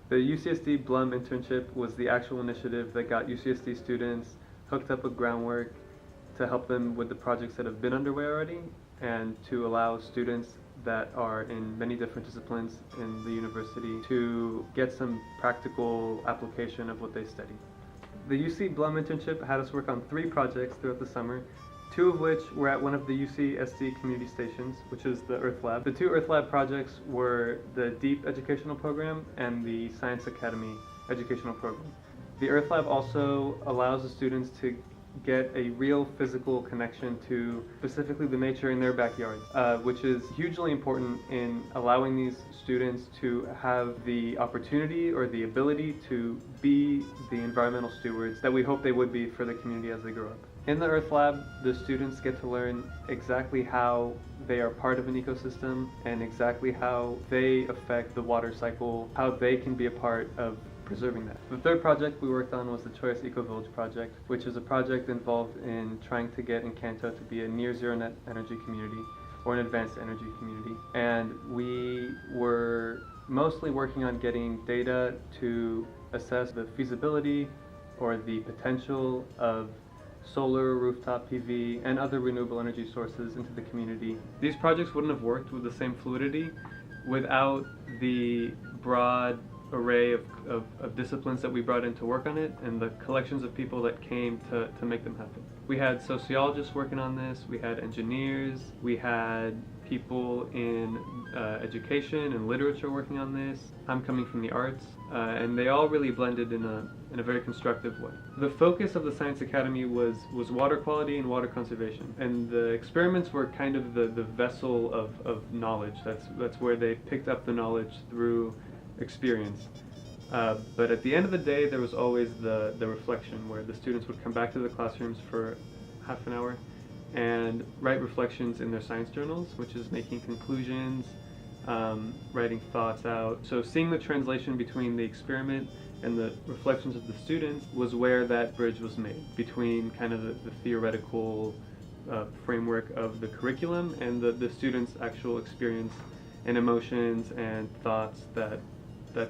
The UCSD Blum internship was the actual initiative that got UCSD students hooked up with Groundwork to help them with the projects that have been underway already and to allow students that are in many different disciplines in the university to get some practical application of what they study. The UC Blum internship had us work on 3 projects throughout the summer, 2 of which were at one of the UCSD community stations, which is the Earth Lab. The 2 Earth Lab projects were the Deep Educational Program and the Science Academy Educational Program. The Earth Lab also allows the students to get a real physical connection to specifically the nature in their backyards, which is hugely important in allowing these students to have the opportunity or the ability to be the environmental stewards that we hope they would be for the community as they grow up. In the Earth Lab, the students get to learn exactly how they are part of an ecosystem and exactly how they affect the water cycle, how they can be a part of preserving that. The 3rd project we worked on was the Choice Eco Village project, which is a project involved in trying to get Encanto to be a near zero net energy community or an advanced energy community. And we were mostly working on getting data to assess the feasibility or the potential of solar, rooftop PV, and other renewable energy sources into the community. These projects wouldn't have worked with the same fluidity without the broad array of disciplines that we brought in to work on it and the collections of people that came to make them happen. We had sociologists working on this, we had engineers, we had people in education and literature working on this. I'm coming from the arts, and they all really blended in a very constructive way. The focus of the Science Academy was water quality and water conservation, and the experiments were kind of the vessel of knowledge. That's where they picked up the knowledge through experience. But at the end of the day, there was always the reflection where the students would come back to the classrooms for half an hour and write reflections in their science journals, which is making conclusions, writing thoughts out. So seeing the translation between the experiment and the reflections of the students was where that bridge was made between kind of the theoretical framework of the curriculum and the students' actual experience and emotions and thoughts that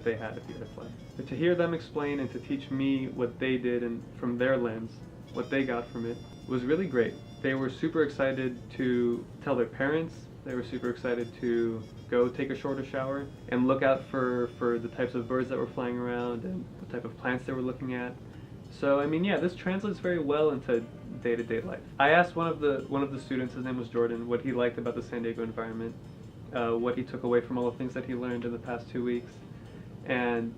they had at the Earth Lab. But to hear them explain and to teach me what they did and from their lens, what they got from it, was really great. They were super excited to tell their parents, they were super excited to go take a shorter shower and look out for the types of birds that were flying around and the type of plants they were looking at. So I mean, yeah, this translates very well into day-to-day life. I asked one of the students, his name was Jordan, what he liked about the San Diego environment, what he took away from all the things that he learned in the past 2 weeks. And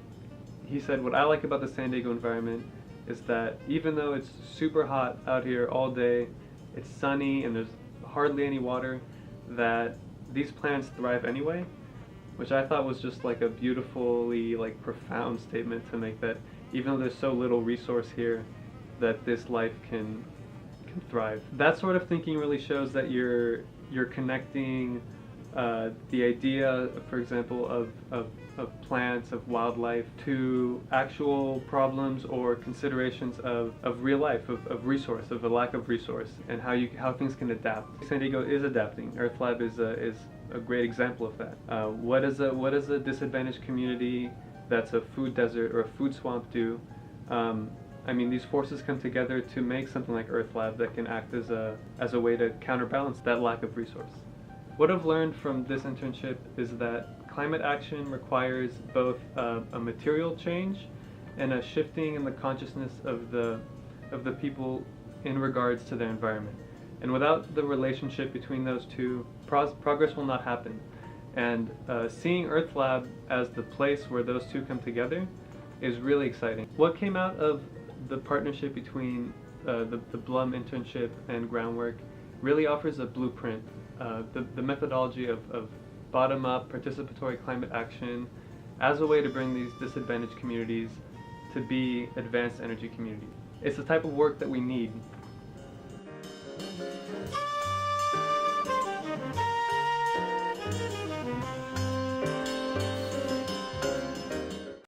he said, what I like about the San Diego environment is that even though it's super hot out here all day, it's sunny and there's hardly any water, that these plants thrive anyway, which I thought was just like a beautifully profound statement to make, that even though there's so little resource here, that this life can thrive. That sort of thinking really shows that you're connecting the idea, for example, of plants, of wildlife, to actual problems or considerations of real life, of resource, of a lack of resource, and how things can adapt. San Diego is adapting. Earth Lab is a great example of that. What does a disadvantaged community that's a food desert or a food swamp do? I mean, these forces come together to make something like Earth Lab that can act as a way to counterbalance that lack of resource. What I've learned from this internship is that climate action requires both a material change and a shifting in the consciousness of the people in regards to their environment. And without the relationship between those two, progress will not happen. And seeing Earth Lab as the place where those two come together is really exciting. What came out of the partnership between the Blum internship and Groundwork really offers a blueprint. The methodology of bottom-up participatory climate action as a way to bring these disadvantaged communities to be advanced energy communities. It's the type of work that we need